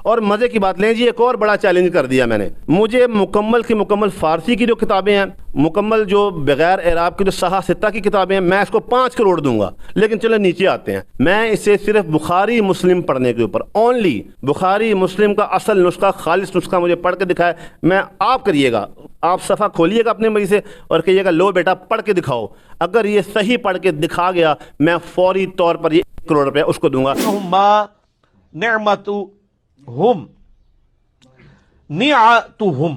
اور مزے کی بات لیں جی، ایک اور بڑا چیلنج کر دیا میں نے، مجھے مکمل کی مکمل فارسی کی جو کتابیں ہیں، مکمل جو بغیر اعراب کی جو صحاح ستہ کی کتابیں ہیں، میں اس کو 5 کروڑ دوں گا. لیکن چلے نیچے آتے ہیں، میں اسے صرف بخاری مسلم پڑھنے کے اوپر، اونلی بخاری مسلم کا اصل نسخہ، خالص نسخہ مجھے پڑھ کے دکھائے. میں آپ کریے گا، آپ صفحہ کھولیے گا اپنے مریض سے اور کہیے گا لو بیٹا پڑھ کے دکھاؤ. اگر یہ صحیح پڑھ کے دکھا گیا، میں فوری طور پر یہ 1 کروڑ روپے اس کو دوں گا. نعمتهم نعتهم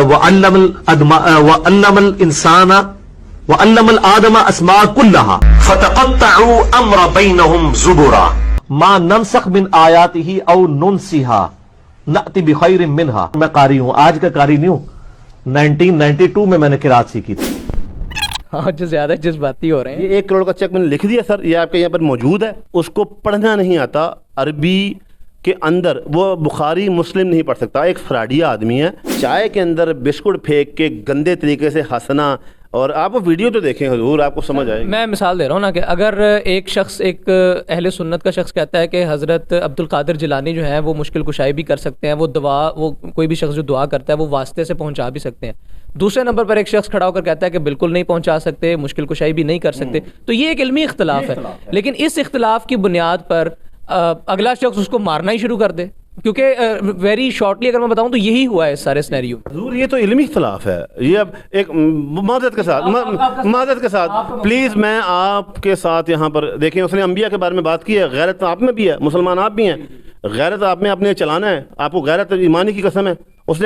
وعلم الانسان وعلم الآدم اسماء كلها فتقطعوا امر بينهم زبرا ما ننسخ من آیاته او ننسها نأتی بخیر منها. میں قاری ہوں، آج کا قاری نہیں ہوں، 1992 میں نے قرات سیکھی تھی. جو زیادہ جذباتی ہو رہے ہیں. یہ 1 کروڑ کا چیک میں نے لکھ دیا سر، یہ آپ کے یہاں پر موجود ہے. اس کو پڑھنا نہیں آتا، عربی کے اندر وہ بخاری مسلم نہیں پڑھ سکتا. ایک فراڈیہ آدمی ہے، چائے کے اندر بسکٹ پھینک کے گندے طریقے سے ہنسنا. اور آپ وہ ویڈیو تو دیکھیں حضور، آپ کو سمجھ آئے گی. میں مثال دے رہا ہوں نا کہ اگر ایک شخص، ایک اہل سنت کا شخص کہتا ہے کہ حضرت عبد القادر جیلانی جو ہیں وہ مشکل کشائی بھی کر سکتے ہیں، وہ کوئی بھی شخص جو دعا کرتا ہے وہ واسطے سے پہنچا بھی سکتے ہیں. دوسرے نمبر پر ایک شخص کھڑا ہو کر کہتا ہے کہ بالکل نہیں پہنچا سکتے، مشکل کشائی بھی نہیں کر سکتے. تو یہ ایک علمی اختلاف ہے، لیکن اس اختلاف کی بنیاد پر اگلا شخص اس کو مارنا ہی شروع کر دے. کیونکہ ویری شارٹلی اگر میں بتاؤں تو یہی ہوا ہے اس سارے سینیریو. حضور یہ تو علمی اختلاف ہے. یہ اب ایک معذرت کے ساتھ پلیز میں آپ کے ساتھ یہاں پر دیکھیں، اس نے انبیاء کے بارے میں بات کی ہے. غیرت آپ میں بھی ہے، مسلمان آپ بھی ہیں، غیرت آپ میں اپنے چلانا ہے. آپ کو غیرت ایمانی کی قسم ہے. اس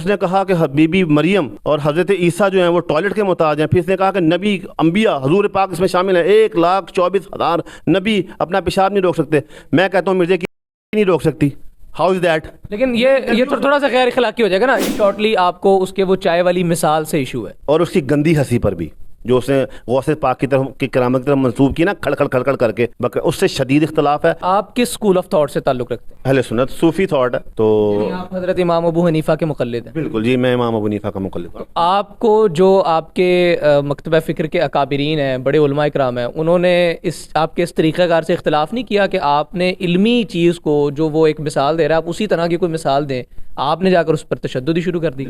نے کہا کہ بی بی مریم اور حضرت عیسیٰ جو ہیں وہ ٹوائلٹ کے محتاج ہیں. پھر اس نے کہا کہ نبی انبیاء حضور پاک اس میں شامل ہیں. 1,24,000 نبی اپنا پیشاب نہیں روک سکتے. میں کہتا ہوں مرزا کی نہیں روک سکتی. How is that? لیکن یہ تھوڑا سا غیر اخلاقی ہو جائے گا نا. شارٹلی آپ کو اس کے وہ چائے والی مثال سے ایشو ہے، اور اس کی گندی ہنسی پر بھی جو اس نے غوث پاک کی طرف کی کرامت کی طرف منسوب کی نا، کھڑ کھڑ کر کے، اس سے شدید اختلاف ہے. آپ کس اسکول آف تھاٹ سے تعلق رکھتے ہیں؟ اہل سنت صوفی تھاٹ ہے. تو آپ حضرت امام ابو حنیفہ کے مقلد ہیں؟ بالکل جی، میں امام ابو حنیفہ کا مقلد ہوں. آپ کو جو آپ کے مکتبہ فکر کے اکابرین ہیں، بڑے علماء اکرام ہیں، انہوں نے آپ کے اس طریقہ کار سے اختلاف نہیں کیا کہ آپ نے علمی چیز کو جو وہ ایک مثال دے رہا ہے آپ اسی طرح کی کوئی مثال دیں، آپ نے جا کر اس پر تشدد ہی شروع کر دی؟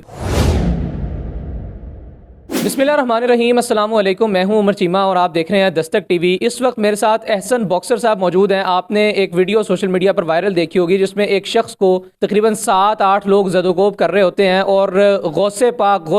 بسم اللہ الرحمن الرحیم. السلام علیکم، میں ہوں عمر چیمہ اور آپ دیکھ رہے ہیں دستک ٹی وی. اس وقت میرے ساتھ احسن باکسر صاحب موجود ہیں. آپ نے ایک ویڈیو سوشل میڈیا پر وائرل دیکھی ہوگی جس میں ایک شخص کو تقریباً 7-8 لوگ زد و کوب کر رہے ہوتے ہیں اور غوث پاک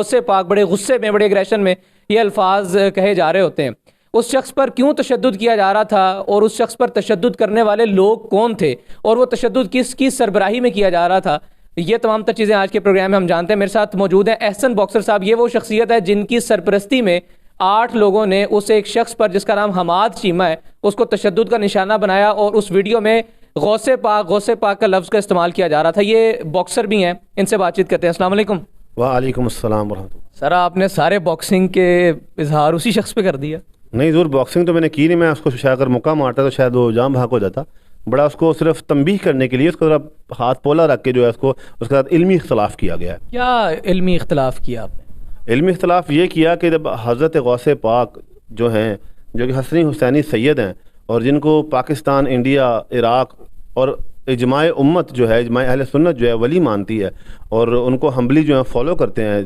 بڑے غصے میں، بڑے ایگریشن میں یہ الفاظ کہے جا رہے ہوتے ہیں. اس شخص پر کیوں تشدد کیا جا رہا تھا اور اس شخص پر تشدد کرنے والے لوگ کون تھے اور وہ تشدد کس کی سربراہی میں کیا جا رہا تھا، یہ تمام تر چیزیں آج کے پروگرام میں ہم جانتے ہیں. میرے ساتھ موجود ہیں احسن باکسر صاحب. یہ وہ شخصیت ہے جن کی سرپرستی میں 8 لوگوں نے اس ایک شخص پر جس کا نام حماد چیمہ ہے اس کو تشدد کا نشانہ بنایا اور اس ویڈیو میں غوث پاک کا لفظ کا استعمال کیا جا رہا تھا. یہ باکسر بھی ہیں، ان سے بات چیت کرتے ہیں. السلام علیکم. وعلیکم السلام ورحمۃ اللہ. سر آپ نے سارے باکسنگ کے اظہار اسی شخص پہ کر دیا؟ نہیں ضرور، باکسنگ تو میں نے کی نہیں. میں اس کو شاید اگر موقع مارتا تو شاید وہ جام بھاگ ہو جاتا. بڑا اس کو صرف تنبیہ کرنے کے لیے اس کو ذرا ہاتھ پولا رکھ کے جو ہے اس کے ساتھ علمی اختلاف کیا گیا ہے. کیا علمی اختلاف کیا آپ نے؟ علمی اختلاف یہ کیا کہ جب حضرت غوث پاک جو ہیں، جو کہ حسنی حسینی سید ہیں اور جن کو پاکستان، انڈیا، عراق اور اجماع امت جو ہے، اجماع اہل سنت جو ہے ولی مانتی ہے اور ان کو ہمبلی جو ہے فالو کرتے ہیں،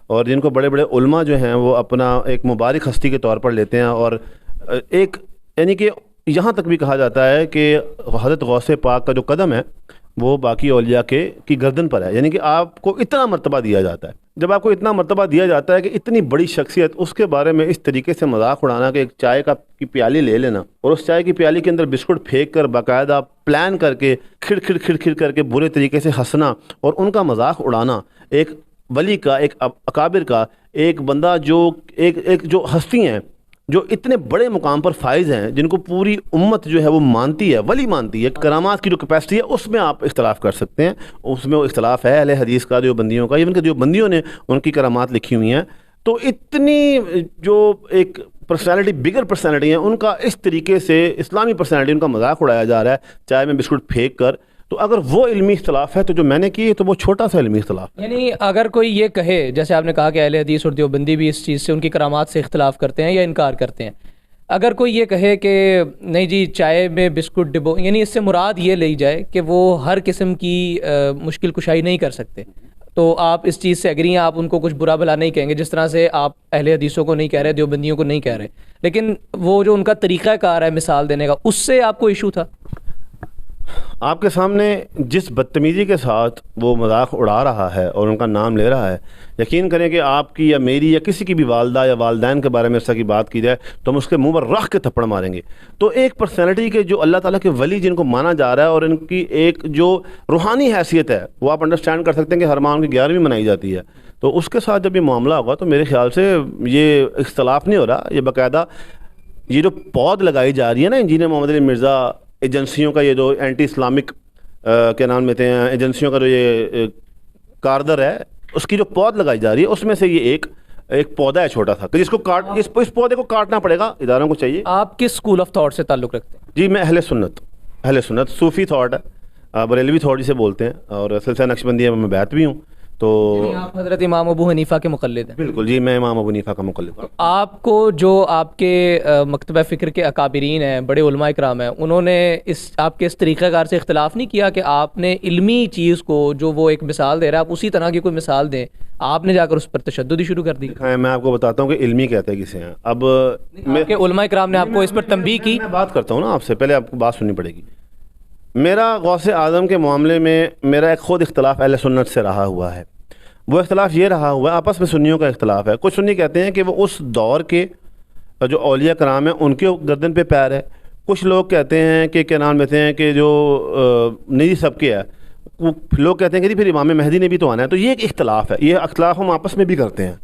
اور جن کو بڑے بڑے علماء جو ہیں وہ اپنا ایک مبارک ہستی کے طور پر لیتے ہیں، اور ایک یعنی کہ یہاں تک بھی کہا جاتا ہے کہ حضرت غوث پاک کا جو قدم ہے وہ باقی اولیاء کی گردن پر ہے. یعنی کہ آپ کو اتنا مرتبہ دیا جاتا ہے. جب آپ کو اتنا مرتبہ دیا جاتا ہے کہ اتنی بڑی شخصیت، اس کے بارے میں اس طریقے سے مذاق اڑانا کہ ایک چائے کی پیالی لے لینا اور اس چائے کی پیالی کے اندر بسکٹ پھینک کر باقاعدہ پلان کر کے کھڑ کر کے برے طریقے سے ہنسنا اور ان کا مذاق اڑانا، ایک ولی کا، ایک اکابر کا، ایک بندہ جو ایک جو ہستی ہیں جو اتنے بڑے مقام پر فائز ہیں، جن کو پوری امت جو ہے وہ مانتی ہے، ولی مانتی ہے، کرامات کی جو کیپیسٹی ہے اس میں آپ اختلاف کر سکتے ہیں. اس میں وہ اختلاف ہے اہل حدیث کا، دیوبندیوں کا، ایون کہ دیوبندیوں نے ان کی کرامات لکھی ہوئی ہیں. تو اتنی جو ایک پرسنالٹی، بگر پرسنالٹی ہیں، ان کا اس طریقے سے اسلامی پرسنالٹی ان کا مذاق اڑایا جا رہا ہے چائے میں بسکٹ پھینک کر. تو اگر وہ علمی اختلاف ہے تو جو میں نے کی تو وہ چھوٹا سا علمی اختلاف. یعنی اگر کوئی یہ کہے، جیسے آپ نے کہا کہ اہل حدیث اور دیوبندی بھی اس چیز سے، ان کی کرامات سے اختلاف کرتے ہیں یا انکار کرتے ہیں، اگر کوئی یہ کہے کہ نہیں جی چائے میں بسکٹ ڈبو، یعنی اس سے مراد یہ لی جائے کہ وہ ہر قسم کی مشکل کشائی نہیں کر سکتے، تو آپ اس چیز سے ایگری ہیں؟ آپ ان کو کچھ برا بھلا نہیں کہیں گے، جس طرح سے آپ اہل حدیثوں کو نہیں کہہ رہے، دیوبندیوں کو نہیں کہہ رہے، لیکن وہ جو ان کا طریقہ کار ہے مثال دینے کا، اس سے آپ کو ایشو تھا؟ آپ کے سامنے جس بدتمیزی کے ساتھ وہ مذاق اڑا رہا ہے اور ان کا نام لے رہا ہے، یقین کریں کہ آپ کی یا میری یا کسی کی بھی والدہ یا والدین کے بارے میں اس طرح کی بات کی جائے تو ہم اس کے منہ پر رکھ کے تھپڑ ماریں گے۔ تو ایک پرسنالٹی کے جو اللہ تعالیٰ کے ولی جن کو مانا جا رہا ہے اور ان کی ایک جو روحانی حیثیت ہے وہ آپ انڈرسٹینڈ کر سکتے ہیں کہ ہر ماہ ان کی 11ویں منائی جاتی ہے، تو اس کے ساتھ جب یہ معاملہ ہوگا تو میرے خیال سے یہ اختلاف نہیں ہو رہا، یہ باقاعدہ یہ جو پود لگائی جا رہی ہے نا انجینئر محمد علی مرزا ایجنسیوں کا، یہ جو اینٹی اسلامک کے نام لیتے ہیں ایجنسیوں کا جو یہ کاردر ہے، اس کی جو پود لگائی جا رہی ہے اس میں سے یہ ایک پودا ہے چھوٹا سا، جس کو اس پودے کو کاٹنا پڑے گا، اداروں کو چاہیے۔ آپ کس اسکول آف تھاٹ سے تعلق رکھتے ہیں؟ جی میں اہل سنت صوفی تھاٹ ہے، بریلوی تھاٹ جسے بولتے ہیں، اور سلسلہ نقشبندیہ میں بیعت بھی ہوں، تو آپ حضرت امام ابو حنیفہ کے مقلد ہیں؟ بالکل جی، میں امام ابو حنیفہ کا مقلد ہوں۔ آپ کو جو آپ کے مکتبہ فکر کے اکابرین ہیں، بڑے علماء اکرام ہیں، انہوں نے آپ کے اس طریقہ کار سے اختلاف نہیں کیا کہ آپ نے علمی چیز کو جو وہ ایک مثال دے رہا ہے آپ اسی طرح کی کوئی مثال دیں، آپ نے جا کر اس پر تشدد ہی شروع کر دی؟ میں آپ کو بتاتا ہوں کہ علمی کہتے ہیں کسے ہیں۔ اب آپ کے علماء اکرام نے آپ کو اس پر تنبیہ کی؟ میں بات کرتا ہوں نا آپ سے، پہلے آپ کو بات سننی پڑے گی۔ میرا غوث اعظم کے معاملے میں میرا ایک خود اختلاف اہل سنت سے رہا ہوا ہے، وہ اختلاف یہ رہا ہوا ہے، آپس میں سنیوں کا اختلاف ہے۔ کچھ سنی کہتے ہیں کہ وہ اس دور کے جو اولیاء کرام ہیں ان کے گردن پہ پیر ہے، کچھ لوگ کہتے ہیں کہ کیا نام لیتے ہیں کہ جو نجی سب کے ہے، وہ لوگ کہتے ہیں کہ جی پھر امام مہدی نے بھی تو آنا ہے، تو یہ ایک اختلاف ہے، یہ اختلاف ہم آپس میں بھی کرتے ہیں،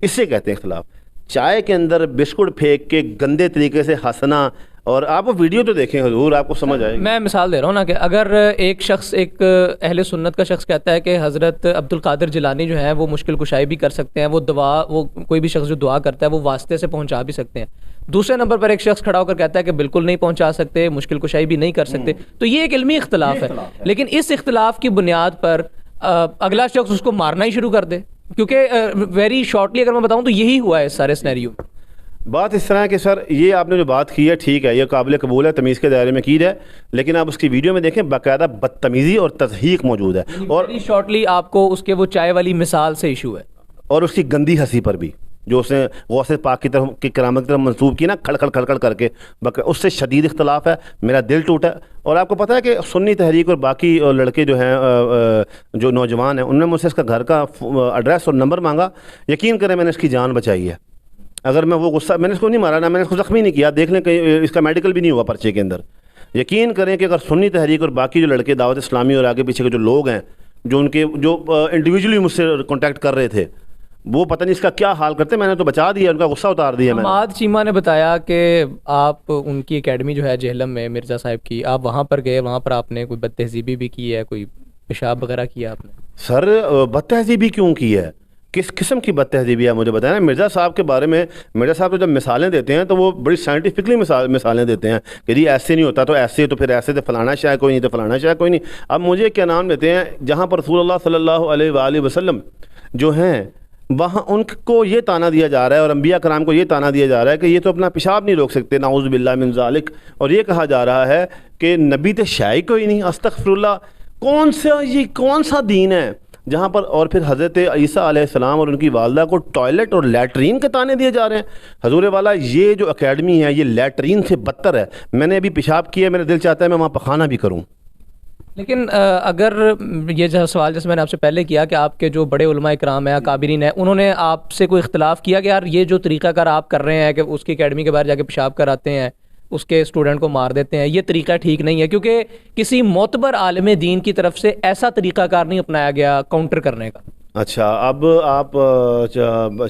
اس سے کہتے ہیں اختلاف۔ چائے کے اندر بسکٹ پھینک کے گندے طریقے سے ہنسنا، اور آپ وہ ویڈیو تو دیکھیں حضور، آپ کو سمجھ آئے گی۔ میں مثال دے رہا ہوں نا کہ اگر ایک شخص، ایک اہل سنت کا شخص کہتا ہے کہ حضرت عبد القادر جیلانی جو ہیں وہ مشکل کشائی بھی کر سکتے ہیں، وہ کوئی بھی شخص جو دعا کرتا ہے وہ واسطے سے پہنچا بھی سکتے ہیں، دوسرے نمبر پر ایک شخص کھڑا ہو کر کہتا ہے کہ بالکل نہیں پہنچا سکتے، مشکل کشائی بھی نہیں کر سکتے، تو یہ ایک علمی اختلاف ہے، لیکن اس اختلاف کی بنیاد پر اگلا شخص اس کو مارنا ہی شروع کر دے، کیونکہ ویری شارٹلی اگر میں بتاؤں تو یہی ہوا ہے اس سارے سینیریو میں۔ بات اس طرح ہے کہ سر یہ آپ نے جو بات کی ہے ٹھیک ہے، یہ قابل قبول ہے، تمیز کے دائرے میں کی ہے، لیکن آپ اس کی ویڈیو میں دیکھیں باقاعدہ بدتمیزی اور تضحیق موجود ہے، اور ویری شارٹلی آپ کو اس کے وہ چائے والی مثال سے ایشو ہے، اور اس کی گندی ہنسی پر بھی جو اس نے غوث پاک کی طرف کی کرامت کی طرف منسوب کی نا، کھڑ کھڑ کر کے، اس سے شدید اختلاف ہے، میرا دل ٹوٹا۔ اور آپ کو پتہ ہے کہ سنی تحریک اور باقی لڑکے جو ہیں جو نوجوان ہیں، انہوں نے مجھ سے اس کا گھر کا ایڈریس اور نمبر مانگا، یقین کریں میں نے اس کی جان بچائی ہے۔ اگر میں وہ غصہ، میں نے اس کو نہیں مارا، نہ میں نے اس کو زخمی نہیں کیا، دیکھ لیں کہ اس کا میڈیکل بھی نہیں ہوا پرچے کے اندر۔ یقین کریں کہ اگر سنی تحریک اور باقی جو لڑکے دعوت اسلامی اور آگے پیچھے کے جو لوگ ہیں جو ان کے جو انڈیویجولی مجھ سے کانٹیکٹ کر رہے تھے، وہ پتہ نہیں اس کا کیا حال کرتے، میں نے تو بچا دیا، ان کا غصہ اتار دیا میں نے۔ حماد چیمہ نے بتایا کہ آپ ان کی اکیڈمی جو ہے جہلم میں مرزا صاحب کی، آپ وہاں پر گئے، وہاں پر آپ نے کوئی بد تہذیبی بھی کی ہے، کوئی پیشاب وغیرہ کیا آپ نے؟ سر بد تہذیبی کیوں کی ہے؟ کس قسم کی بد تہذیبی ہے مجھے بتائیں نا۔ مرزا صاحب کے بارے میں، مرزا صاحب تو جب مثالیں دیتے ہیں تو وہ بڑی سائنٹیفکلی مثالیں دیتے ہیں کہ جی ایسے نہیں ہوتا تو ایسے، تو پھر ایسے تو فلانا شاید کوئی نہیں، تو فلانا شاید کوئی نہیں۔ اب مجھے کیا نام دیتے ہیں، جہاں پر رسول اللہ صلی اللہ علیہ وآلہ وسلم جو ہیں وہاں ان کو یہ تانا دیا جا رہا ہے، اور انبیاء کرام کو یہ تانا دیا جا رہا ہے کہ یہ تو اپنا پیشاب نہیں روک سکتے، نعوذ باللہ من ذالک، اور یہ کہا جا رہا ہے کہ نبی تو شاید کوئی نہیں، استغفر اللہ۔ یہ کون سا دین ہے جہاں پر، اور پھر حضرت عیسیٰ علیہ السلام اور ان کی والدہ کو ٹوائلٹ اور لیٹرین کے تانے دیے جا رہے ہیں۔ حضور والا یہ جو اکیڈمی ہے یہ لیٹرین سے بدتر ہے، میں نے ابھی پیشاب کیا، میرا دل چاہتا ہے میں وہاں پخانہ بھی کروں۔ لیکن اگر یہ جو سوال جیسے میں نے آپ سے پہلے کیا کہ آپ کے جو بڑے علماء اکرام ہیں، اکابرین ہیں، انہوں نے آپ سے کوئی اختلاف کیا کہ یار یہ جو طریقہ کار آپ کر رہے ہیں کہ اس کی اکیڈمی کے باہر جا کے پیشاب کراتے ہیں، اس کے اسٹوڈنٹ کو مار دیتے ہیں، یہ طریقہ ٹھیک نہیں ہے، کیونکہ کسی معتبر عالم دین کی طرف سے ایسا طریقہ کار نہیں اپنایا گیا کاؤنٹر کرنے کا؟ اچھا، اب آپ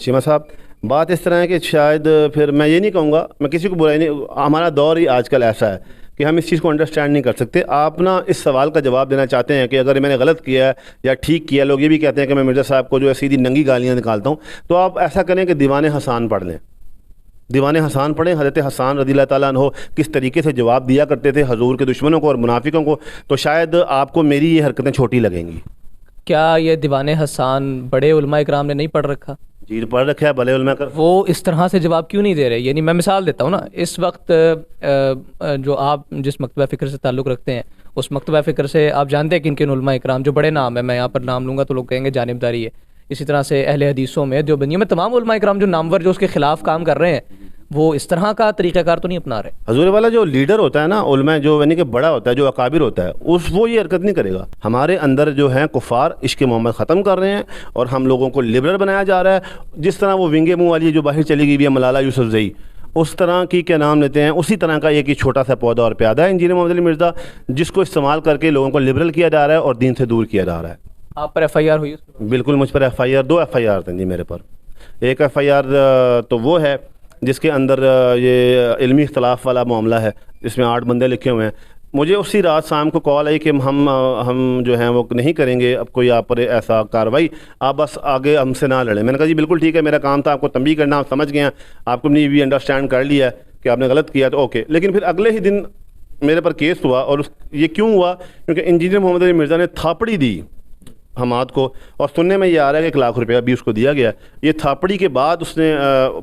چیمہ صاحب بات اس طرح ہے کہ شاید پھر میں یہ نہیں کہوں گا، میں کسی کو برائی نہیں، ہمارا دور ہی آج کل ایسا ہے کہ ہم اس چیز کو انڈرسٹینڈ نہیں کر سکتے۔ آپ نا اس سوال کا جواب دینا چاہتے ہیں کہ اگر میں نے غلط کیا ہے یا ٹھیک کیا، لوگ یہ بھی کہتے ہیں کہ میں مرزا صاحب کو جو ہے سیدھی ننگی گالیاں نکالتا ہوں، تو آپ ایسا کریں کہ دیوان حسان پڑھ لیں، دیوان حسان پڑھیں۔ حضرت حسان رضی اللہ تعالیٰ عنہ کس طریقے سے جواب دیا کرتے تھے حضور کے دشمنوں کو اور منافقوں کو، تو شاید آپ کو میری یہ حرکتیں چھوٹی لگیں گی۔ کیا یہ دیوان حسان بڑے علماء اکرام نے نہیں پڑھ رکھا؟ چیز پڑھ رکھا ہے بھلے علماء کا. وہ اس طرح سے جواب کیوں نہیں دے رہے؟ یعنی میں مثال دیتا ہوں نا، اس وقت جو آپ جس مکتبہ فکر سے تعلق رکھتے ہیں، اس مکتبہ فکر سے آپ جانتے ہیں کہ کن علماء اکرام جو بڑے نام ہیں، میں یہاں پر نام لوں گا تو لوگ کہیں گے جانبداری ہے. اسی طرح سے اہل حدیثوں میں، دیوبندیوں میں، تمام علماء اکرام جو نامور جو اس کے خلاف کام کر رہے ہیں، وہ اس طرح کا طریقہ کار تو نہیں اپنا رہے. حضور والا جو لیڈر ہوتا ہے نا علماء، جو یعنی کہ بڑا ہوتا ہے، جو اکابر ہوتا ہے، وہ یہ حرکت نہیں کرے گا. ہمارے اندر جو ہیں کفار عشق محمد ختم کر رہے ہیں اور ہم لوگوں کو لبرل بنایا جا رہا ہے. جس طرح وہ ونگے منہ والی جو باہر چلی گئی ہے ملالہ یوسفزئی، اس طرح کی کیا نام لیتے ہیں، اسی طرح کا ایک ہی چھوٹا سا پودا اور پیادہ ہے انجینئر محمد علی مرزا، جس کو استعمال کر کے لوگوں کو لبرل کیا جا رہا ہے اور دین سے دور کیا جا رہا ہے. آپ پر ایف آئی آر ہوئی؟ بالکل مجھ پر F I R, 2 F I R تھیں جی میرے پر. ایک ایف آئی آر تو وہ ہے جس کے اندر یہ علمی اختلاف والا معاملہ ہے، اس میں 8 بندے لکھے ہوئے ہیں. مجھے اسی رات شام کو کال آئی کہ ہم جو ہیں وہ نہیں کریں گے اب کوئی آپ پر ایسا کارروائی، آپ بس آگے ہم سے نہ لڑیں. میں نے کہا جی بالکل ٹھیک ہے، میرا کام تھا آپ کو تنبیہ کرنا، آپ سمجھ گئے ہیں، آپ کو نے بھی انڈرسٹینڈ کر لیا ہے کہ آپ نے غلط کیا تو اوکے. لیکن پھر اگلے ہی دن میرے پر کیس ہوا، اور یہ کیوں ہوا؟ کیونکہ انجینئر محمد علی مرزا نے تھاپڑی دی حماد کو، اور سننے میں یہ آ رہا ہے کہ 1 لاکھ روپیہ بھی اس کو دیا گیا. یہ تھاپڑی کے بعد اس نے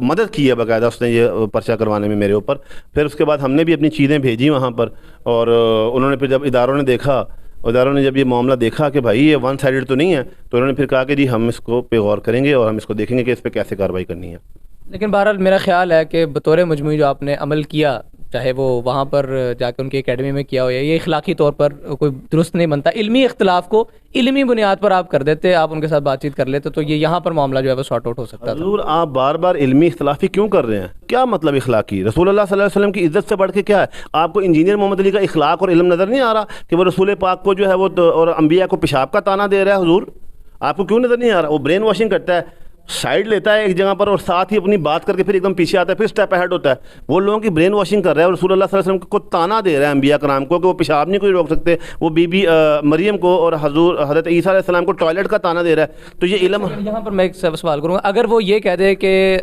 مدد کی ہے باقاعدہ، اس نے یہ پرچہ کروانے میں میرے اوپر. پھر اس کے بعد ہم نے بھی اپنی چیزیں بھیجی وہاں پر، اور انہوں نے پھر جب اداروں نے جب یہ معاملہ دیکھا کہ بھائی یہ 1 سائیڈڈ تو نہیں ہے، تو انہوں نے پھر کہا کہ جی ہم اس کو پہ غور کریں گے اور ہم اس کو دیکھیں گے کہ اس پہ کیسے کارروائی کرنی ہے. لیکن بہرحال میرا خیال ہے کہ بطور مجموعی جو آپ نے عمل کیا، چاہے وہ وہاں پر جا کے ان کی اکیڈمی میں کیا ہو، یا یہ اخلاقی طور پر کوئی درست نہیں بنتا. علمی اختلاف کو علمی بنیاد پر آپ کر دیتے، آپ ان کے ساتھ بات چیت کر لیتے، تو یہ یہاں پر معاملہ جو ہے وہ سارٹ آؤٹ ہو سکتا تھا. حضور آپ بار بار علمی اختلافی کیوں کر رہے ہیں؟ کیا مطلب اخلاقی؟ رسول اللہ صلی اللہ علیہ وسلم کی عزت سے بڑھ کے کیا ہے؟ آپ کو انجینئر محمد علی کا اخلاق اور علم نظر نہیں آ رہا کہ وہ رسول پاک کو جو ہے وہ اور انبیاء کو پیشاب کا تانا دے رہا ہے؟ حضور آپ کو کیوں نظر نہیں آ رہا؟ وہ برین واشنگ کرتا ہے، سائڈ لیتا ہے ایک جگہ پر اور ساتھ ہی اپنی بات کر کے پھر ایک دم پیچھے آتا ہے، پھر اسٹیپ اہیڈ ہوتا ہے. وہ لوگوں کی برین واشنگ کر رہا ہے اور رسول اللہ صلی اللہ علیہ وسلم کو تانا دے رہا ہے انبیاء کرام کو کہ وہ پیشاب نہیں کوئی روک سکتے. وہ بی بی مریم کو اور حضرت عیسیٰ علیہ السلام کو ٹوائلٹ کا تانا دے رہا ہے. تو یہ علم یہاں پر میں ایک سوال کروں گا، اگر وہ یہ کہہ دے کہ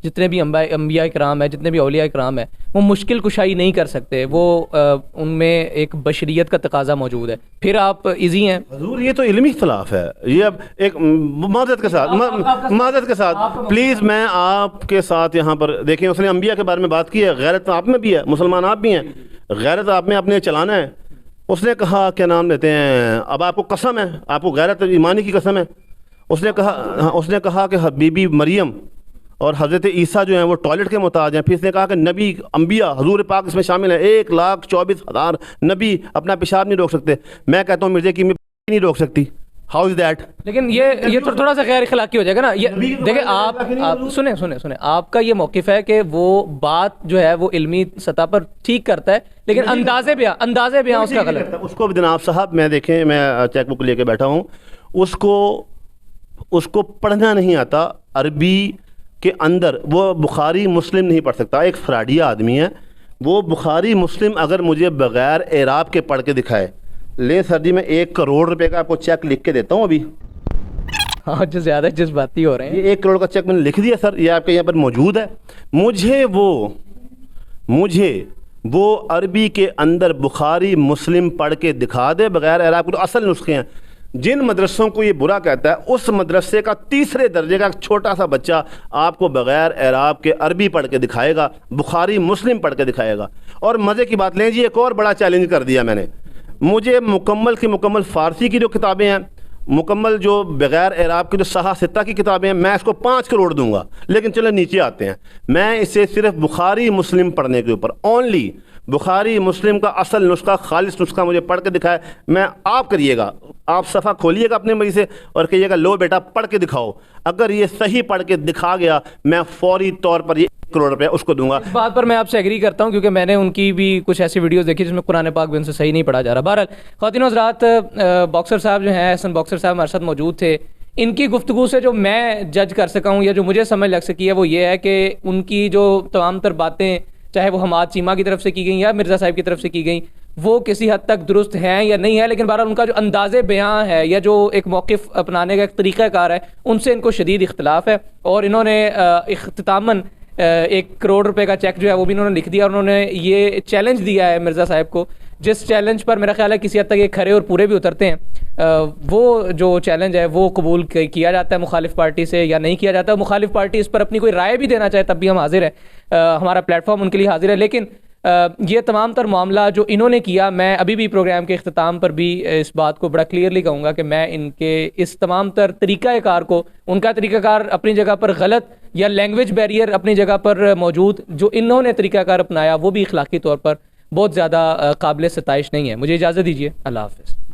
جتنے بھی انبیاء کرام ہیں، جتنے بھی اولیاء کرام ہیں، وہ مشکل کشائی نہیں کر سکتے، وہ ان میں ایک بشریت کا تقاضا موجود ہے، پھر آپ ایزی ہیں؟ حضور یہ تو علمی اختلاف ہے. یہ اب ایک معذرت کے ساتھ پلیز میں آپ کے ساتھ یہاں پر دیکھیں، اس نے انبیاء کے بارے میں بات کی ہے. غیرت آپ میں بھی ہے، مسلمان آپ بھی ہیں، غیرت آپ میں اپنے چلانا ہے. اس نے کہا کیا نام لیتے ہیں، اب آپ کو قسم ہے، آپ کو غیرت ایمانی کی قسم ہے. اس نے کہا کہ بی بی مریم اور حضرت عیسیٰ جو ہیں وہ ٹوائلٹ کے محتاج ہیں. پھر اس نے کہا کہ نبی انبیاء حضور پاک اس میں شامل ہیں، 1,24,000 نبی اپنا پیشاب نہیں روک سکتے. میں کہتا ہوں مرزا کی نہیں روک سکتی. How is that? لیکن یہ تھوڑا سا غیر اخلاقی ہو جائے گا نا. یہ دیکھیں آپ سنیں آپ کا یہ موقف ہے کہ وہ بات جو ہے وہ علمی سطح پر ٹھیک کرتا ہے، لیکن اندازے بیان اس کا غلط ہے. اس کو جناب صاحب میں دیکھیں، میں چیک بک لے کے بیٹھا ہوں، اس کو پڑھنا نہیں آتا عربی کے اندر. وہ بخاری مسلم نہیں پڑھ سکتا. ایک فراڈیہ آدمی ہے، وہ بخاری مسلم اگر مجھے بغیر اعراب کے پڑھ کے دکھائے، لیں سر جی میں 1 کروڑ روپے کا آپ کو چیک لکھ کے دیتا ہوں ابھی. ہاں جو زیادہ جس باتی ہو رہے ہیں، یہ 1 کروڑ کا چیک میں نے لکھ دیا سر، یہ آپ کے یہاں پر موجود ہے. مجھے وہ عربی کے اندر بخاری مسلم پڑھ کے دکھا دے بغیر اعراب کے. تو اصل نسخے ہیں. جن مدرسوں کو یہ برا کہتا ہے، اس مدرسے کا 3رے درجے کا ایک چھوٹا سا بچہ آپ کو بغیر اعراب کے عربی پڑھ کے دکھائے گا، بخاری مسلم پڑھ کے دکھائے گا. اور مزے کی بات لیں جی، ایک اور بڑا چیلنج کر دیا میں نے. مجھے مکمل کی مکمل فارسی کی جو کتابیں ہیں، مکمل جو بغیر اعراب کی جو صحاح ستہ کی کتابیں ہیں، میں اس کو 5 کروڑ دوں گا. لیکن چلے نیچے آتے ہیں، میں اسے صرف بخاری مسلم پڑھنے کے اوپر اونلی بخاری مسلم کا اصل نسخہ، خالص نسخہ مجھے پڑھ کے دکھائے. میں آپ کریے گا، آپ صفحہ کھولیے گا اپنے مری سے اور کہیے گا لو بیٹا پڑھ کے دکھاؤ. اگر یہ صحیح پڑھ کے دکھا گیا، میں فوری طور پر یہ 1 کروڑ روپے اس کو دوں گا. اس بات پر میں آپ سے ایگری کرتا ہوں، کیونکہ میں نے ان کی بھی کچھ ایسی ویڈیوز دیکھی جس میں قرآن پاک بھی ان سے صحیح نہیں پڑھا جا رہا. بہرحال خواتین و حضرات، باکسر صاحب جو ہیں، احسن باکسر صاحب ہمارے ساتھ موجود تھے. ان کی گفتگو سے جو میں جج کر سکا ہوں یا جو مجھے سمجھ لگ سکی ہے وہ یہ ہے کہ ان کی جو تمام تر باتیں، چاہے وہ حماد چیمہ کی طرف سے کی گئیں یا مرزا صاحب کی طرف سے کی گئیں، وہ کسی حد تک درست ہیں یا نہیں ہے. لیکن بہرحال ان کا جو انداز بیان ہے یا جو ایک موقف اپنانے کا ایک طریقہ کار ہے، ان سے ان کو شدید اختلاف ہے. اور انہوں نے اختتاماً 1 کروڑ روپے کا چیک جو ہے وہ بھی انہوں نے لکھ دیا، اور انہوں نے یہ چیلنج دیا ہے مرزا صاحب کو جس چیلنج پر میرا خیال ہے کسی حد تک یہ کھرے اور پورے بھی اترتے ہیں، وہ جو چیلنج ہے وہ قبول کیا جاتا ہے مخالف پارٹی سے یا نہیں کیا جاتا. مخالف پارٹی اس پر اپنی کوئی رائے بھی دینا چاہے تب بھی ہم حاضر ہیں، ہمارا پلیٹ فارم ان کے لیے حاضر ہے. لیکن یہ تمام تر معاملہ جو انہوں نے کیا، میں ابھی بھی پروگرام کے اختتام پر بھی اس بات کو بڑا کلیئرلی کہوں گا کہ میں ان کے اس تمام تر طریقہ کار کو، ان کا طریقہ کار اپنی جگہ پر غلط یا لینگویج بیریئر اپنی جگہ پر موجود، جو انہوں نے طریقہ کار اپنایا وہ بھی اخلاقی طور پر بہت زیادہ قابل ستائش نہیں ہے. مجھے اجازت دیجیے، اللہ حافظ.